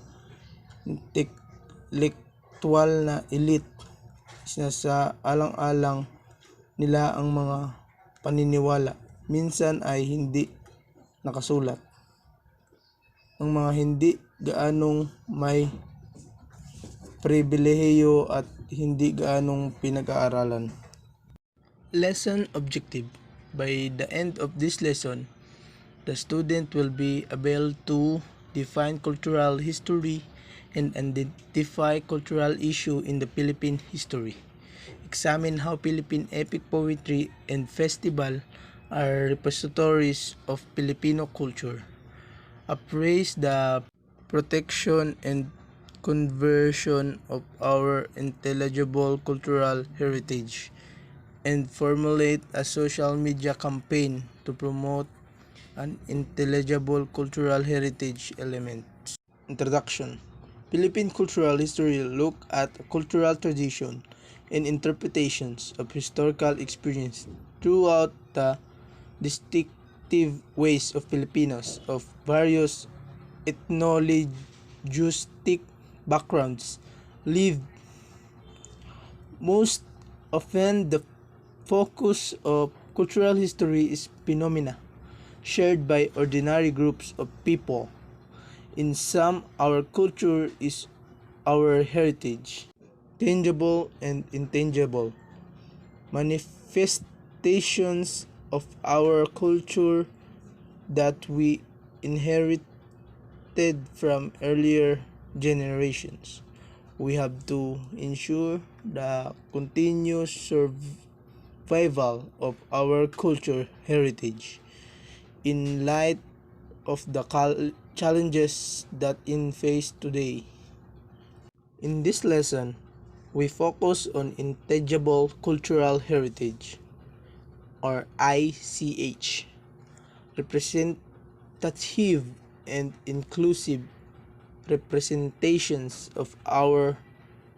intelektual na elite. Sa alang-alang nila ang mga paniniwala minsan ay hindi nakasulat ng mga hindi gaanong may pribilehiyo at hindi gaanong pinag-aaralan. Lesson objective. By the end of this lesson, the student will be able to define cultural history and identify cultural issue in the Philippine history. Examine how Philippine epic poetry and festival are repositories of Filipino culture. Appraise the protection and conversion of our intelligible cultural heritage, and formulate a social media campaign to promote an intelligible cultural heritage element. Introduction. Philippine cultural history look at cultural tradition and interpretations of historical experience throughout the distinctive ways of Filipinos of various ethno-linguistic backgrounds live. Most often, the focus of cultural history is phenomena shared by ordinary groups of people. In some, our culture is our heritage, tangible and intangible manifestations of our culture that we inherited from earlier generations. We have to ensure the continuous survival of our culture heritage in light of the challenges that in face today. In this lesson, we focus on intangible cultural heritage, or ICH, representative and inclusive representations of our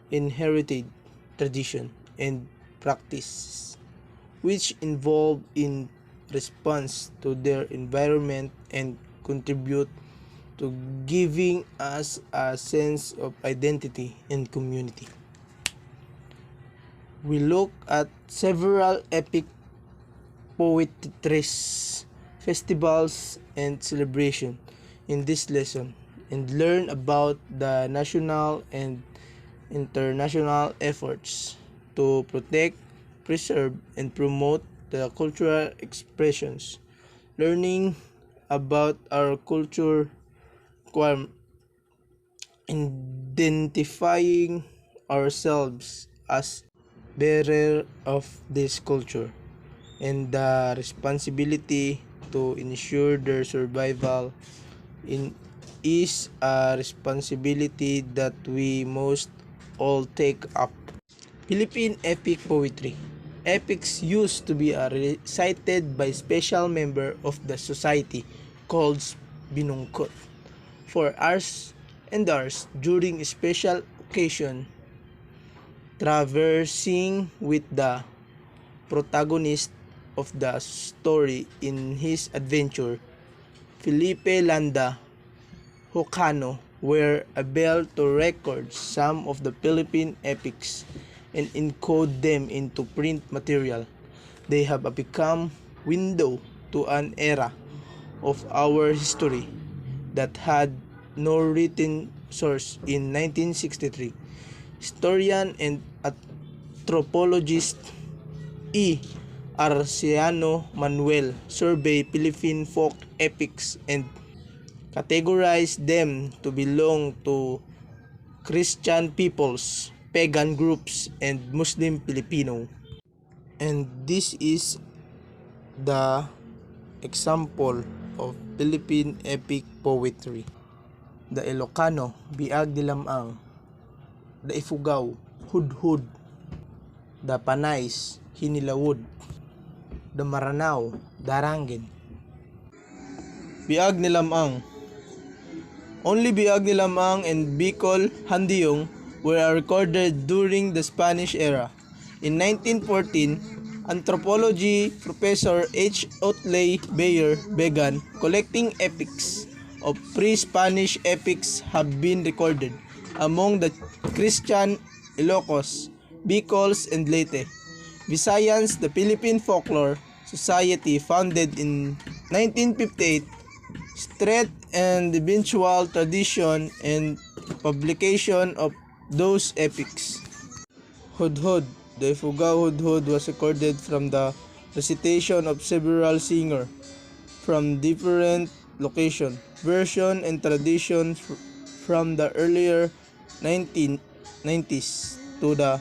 inherited tradition and practice, which involve in response to their environment and contribute to giving us a sense of identity and community. We look at several epic poetries, festivals, and celebration in this lesson, and learn about the national and international efforts to protect, preserve, and promote the cultural expressions. Learning about our culture, identifying ourselves as bearer of this culture, and the responsibility to ensure their survival in is a responsibility that we must all take up. Philippine epic poetry. Epics used to be recited by special member of the society called binungkot for hours and hours during special occasion, traversing with the protagonist of the story in his adventure. Felipe Landa Hocano were able to record some of the Philippine epics and encode them into print material. They have become window to an era of our history that had no written source in 1963. Historian and anthropologist E. Arciano Manuel survey Philippine folk epics and categorize them to belong to Christian peoples, pagan groups, and Muslim Filipino. And this is the example of Philippine epic poetry. The Ilocano, Biag di Lamang, the Ifugao, Hudhud, the Panays, Hinilawod, the Maranao, Darangin. Biag ni Lamang. Only Biag ni Lamang and Bicol Handiyong were recorded during the Spanish era. In 1914, anthropology professor H. Otley Bayer began collecting epics of pre-Spanish epics have been recorded among the Christian Ilocos, Bicols, and Leyte. Visayans, the Philippine Folklore Society founded in 1958 strength and eventual tradition and publication of those epics. Hudhud. The Ifugao Hudhud was recorded from the recitation of several singers from different locations, version and tradition from the earlier 1990s to the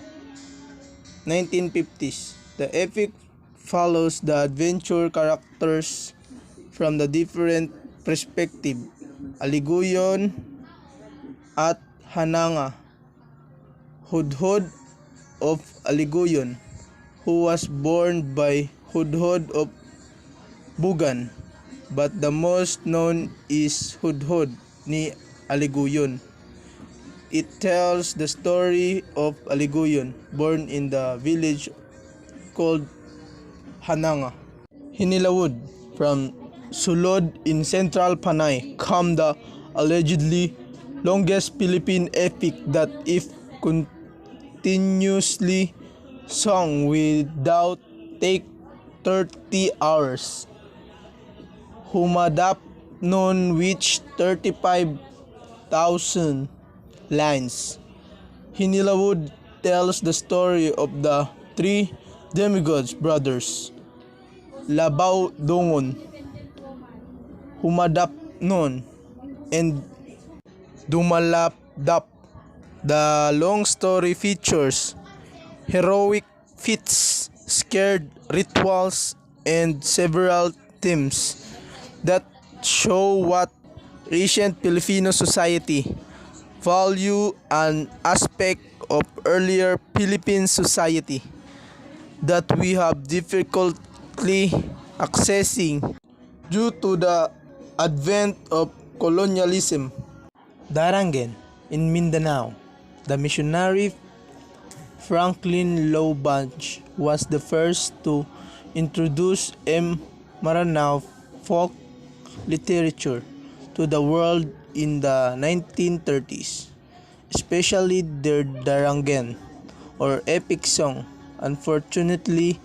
1950s. The epic follows the adventure characters from the different perspective, Aliguyon at Hananga. Hudhud of Aliguyon, who was born by Hudhud of Bugan, but the most known is Hudhud ni Aliguyon. It tells the story of Aliguyon, born in the village called Hananga. Hinilawod, from Sulod in central Panay, come the allegedly longest Philippine epic that if continuously sung without take 30 hours. Humadap noon which 35,000 lines. Hinilawod tells the story of the three demigods brothers, Labaw Dongon, Humadap noon, and Dumalapdap. The long story features heroic feats, scared rituals, and several themes that show what ancient Filipino society value an aspect of earlier Philippine society that we have difficulty accessing due to the advent of colonialism. Darangen in Mindanao, the missionary Franklin Lowbanch was the first to introduce Maranao folk literature to the world in the 1930s, especially their Darangen or epic song. Unfortunately,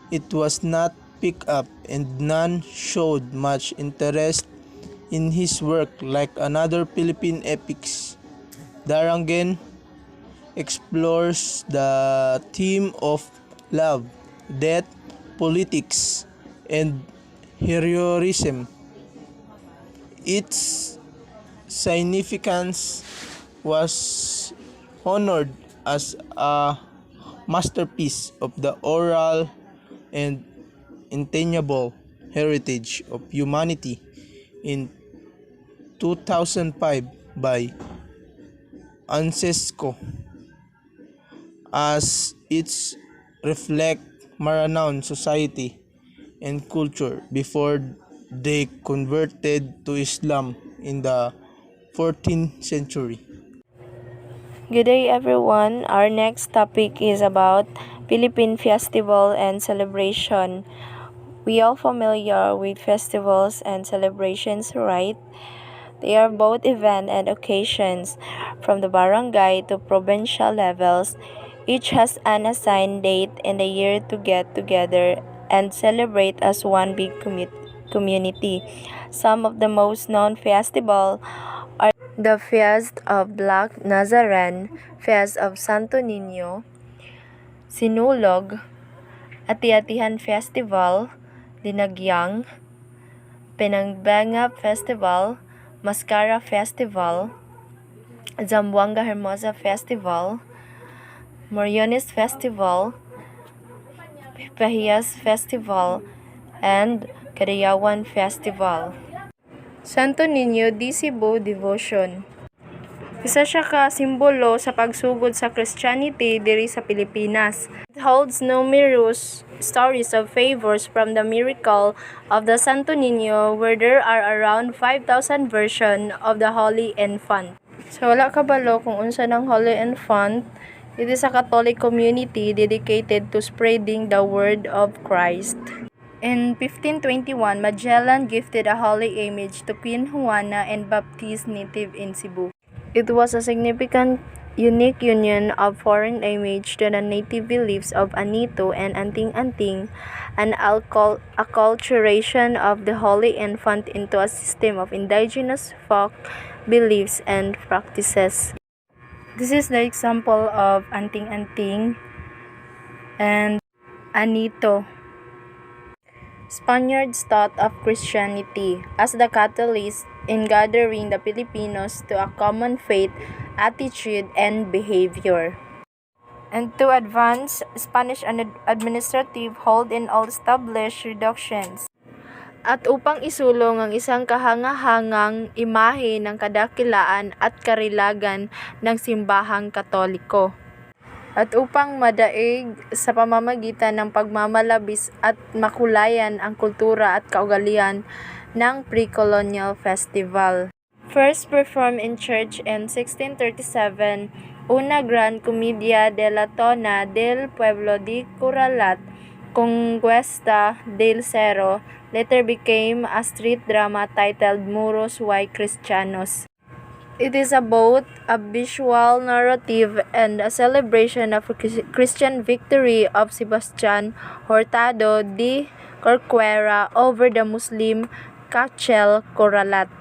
it was not picked up and none showed much interest in his work like another Philippine epics. Darangen explores the theme of love, death, politics, and heroism. Its significance was honored as a masterpiece of the oral and intangible heritage of humanity in 2005 by UNESCO as its reflect Maranaon society and culture before they converted to Islam in the 14th century. Good day everyone. Our next topic is about Philippine festival and celebration. We all familiar with festivals and celebrations, right? They are both event and occasions from the barangay to provincial levels. Each has an assigned date in the year to get together and celebrate as one big community. Some of the most known festival are the Feast of Black Nazarene, Feast of Santo Niño, Sinulog, Ati-Atihan Festival, Dinagyang, Penangbenga Festival, Mascara Festival, Zamboanga Hermosa Festival, Moriones Festival, Pahiyas Festival, and Kadayawan Festival. Santo Niño di Cebu Devotion. Isa siya ka simbolo sa pagsugod sa Christianity diri sa Pilipinas. It holds numerous stories of favors from the miracle of the Santo Niño where there are around 5,000 version of the Holy Infant. So wala kabalo kung unsa ng Holy Infant, it is a Catholic community dedicated to spreading the word of Christ. In 1521, Magellan gifted a holy image to Queen Juana and Baptiste native in Cebu. It was a significant, unique union of foreign image to the native beliefs of Anito and Anting-Anting, an acculturation of the Holy Infant into a system of indigenous folk beliefs and practices. This is the example of Anting-Anting and Anito. Spaniards thought of Christianity as the catalyst in gathering the Filipinos to a common faith, attitude, and behavior, and to advance Spanish administrative hold in all established reductions. At upang isulong ang isang kahangahangang imahe ng kadakilaan at karilagan ng simbahang Katoliko. At upang madaig sa pamamagitan ng pagmamalabis at makulayan ang kultura at kaugalian ng pre-colonial festival. First performed in church in 1637, una Gran Comedia de la Tona del Pueblo de Curalat, Conquista del Cerro, later became a street drama titled Muros y Cristianos. It is about a visual narrative and a celebration of Christian victory of Sebastian Hurtado de Corcuera over the Muslim Cachel Coralat.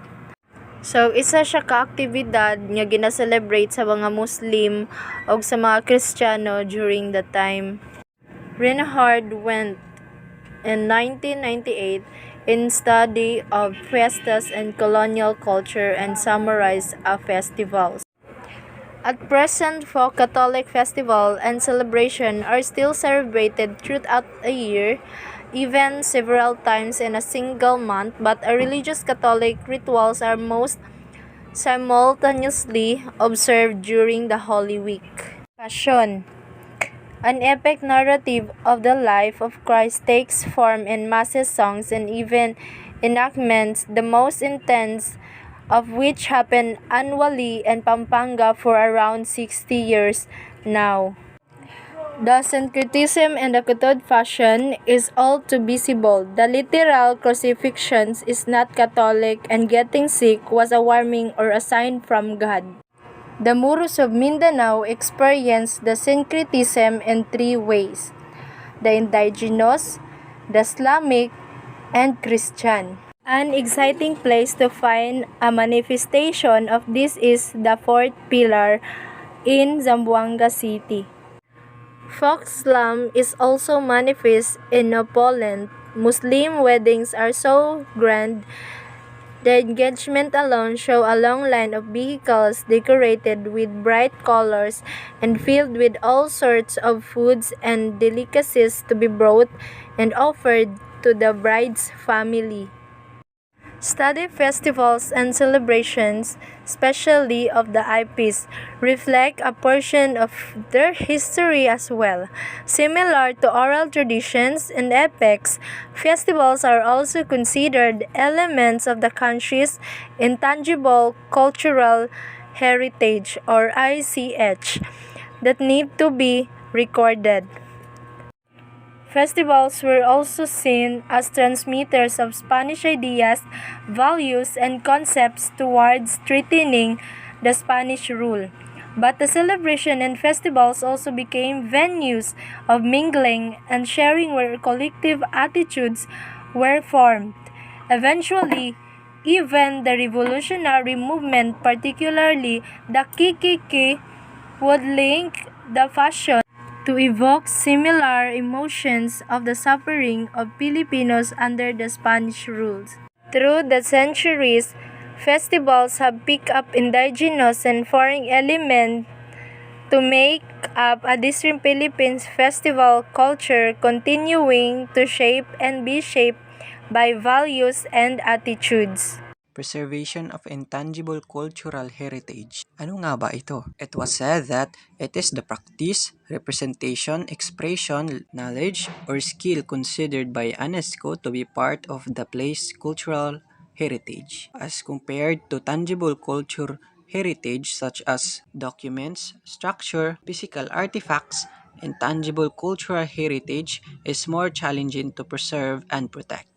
So, isa siya ka-aktibidad nga gina-celebrate sa mga Muslim o sa mga Kristiyano during the time. Reinhard went in 1998 in study of fiestas and colonial culture and summarized festivals. At present, folk Catholic festival and celebration are still celebrated throughout a year, even several times in a single month, but religious Catholic rituals are most simultaneously observed during the Holy Week. Passion. An epic narrative of the life of Christ takes form in masses, songs, and even enactments, the most intense of which happen annually in Pampanga for around 60 years now. The syncretism in the Kutod fashion is all too visible. The literal crucifixion is not Catholic, and getting sick was a warning or a sign from God. The Muros of Mindanao experienced the syncretism in three ways: the indigenous, the Islamic, and Christian. An exciting place to find a manifestation of this is the fourth pillar in Zamboanga City. Folk Islam is also manifest in Poland. Muslim weddings are so grand. The engagement alone show a long line of vehicles decorated with bright colors and filled with all sorts of foods and delicacies to be brought and offered to the bride's family. Study festivals and celebrations, especially of the IPs, reflect a portion of their history as well. Similar to oral traditions and epics, festivals are also considered elements of the country's intangible cultural heritage or ICH that need to be recorded. Festivals were also seen as transmitters of Spanish ideas, values, and concepts towards strengthening the Spanish rule. But the celebration and festivals also became venues of mingling and sharing where collective attitudes were formed. Eventually, even the revolutionary movement, particularly the KKK, would link the fashion to evoke similar emotions of the suffering of Filipinos under the Spanish rules. Through the centuries, festivals have picked up indigenous and foreign elements to make up a distinct Philippines festival culture, continuing to shape and be shaped by values and attitudes. Preservation of intangible cultural heritage. Ano nga ba ito? It was said that it is the practice, representation, expression, knowledge, or skill considered by UNESCO to be part of the place's cultural heritage, as compared to tangible culture heritage such as documents, structure, physical artifacts. Intangible cultural heritage is more challenging to preserve and protect.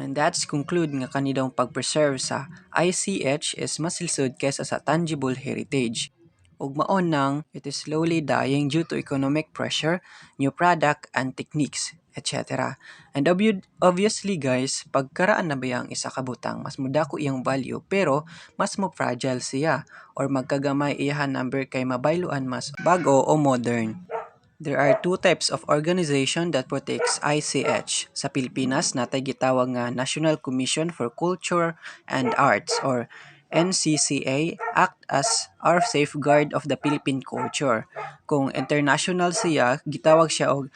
And that's conclude nga kanidang pag-preserve sa ICH is mas lisod kesa sa tangible heritage. Ug maon nang it is slowly dying due to economic pressure, new product and techniques, etc. And obviously guys, pagkaraan na ba ang isa ka butang, mas mudako iyang value pero mas mo fragile siya or magkagamay iyahan number kay mabayluan mas bago o modern. There are two types of organization that protects ICH. Sa Pilipinas, natay gitawag nga National Commission for Culture and Arts or NCCA act as our safeguard of the Philippine culture. Kung international siya, gitawag siya og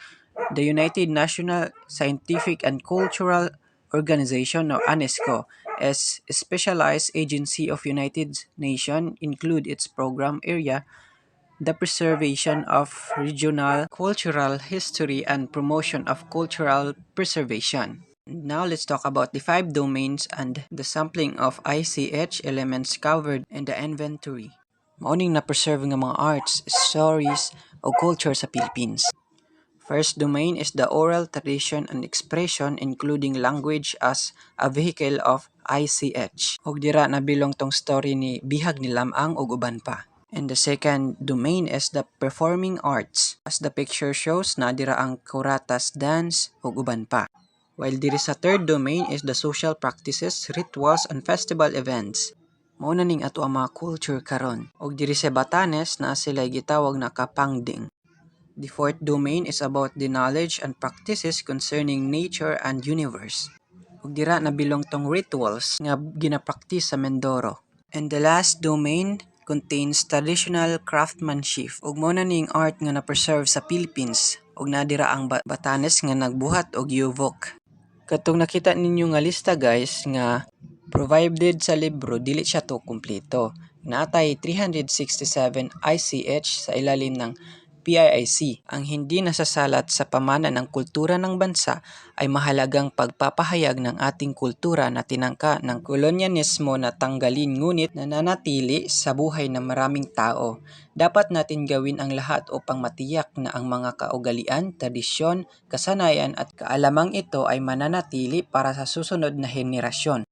the United National Scientific and Cultural Organization or UNESCO as a specialized agency of United Nations include its program area the preservation of regional cultural history and promotion of cultural preservation. Now let's talk about the 5 domains and the sampling of ICH elements covered in the inventory. Mauning na preserve nga mga arts, stories, o culture sa Philippines. First domain is the oral tradition and expression including language as a vehicle of ICH. Og dira nabilong tong story ni Bihag ni Lamang ug uban pa. And the second domain is the performing arts. As the picture shows, nadira ang kuratas dance ug uban pa. While diri sa third domain is the social practices, rituals, and festival events. Mao na ning ato ang mga culture karon. Og diri sa Batanes na sila gitawag na kapangding. The fourth domain is about the knowledge and practices concerning nature and universe. Ug dira nabilong tong rituals nga ginapraktis sa Mindoro. And the last domain contains traditional craftsmanship ug mao na ning art nga na-preserve sa Philippines ug nadira ang Batanes nga nagbuhat og yuvok. Katong nakita ninyo nga lista guys nga provided sa libro dili siya to kumpleto. Natay 367 ICH sa ilalim ng PIIC. Ang hindi nasasalat sa pamana ng kultura ng bansa ay mahalagang pagpapahayag ng ating kultura na tinangka ng kolonyalismo na tanggalin ngunit nananatili sa buhay ng maraming tao. Dapat natin gawin ang lahat upang matiyak na ang mga kaugalian, tradisyon, kasanayan at kaalamang ito ay mananatili para sa susunod na henerasyon.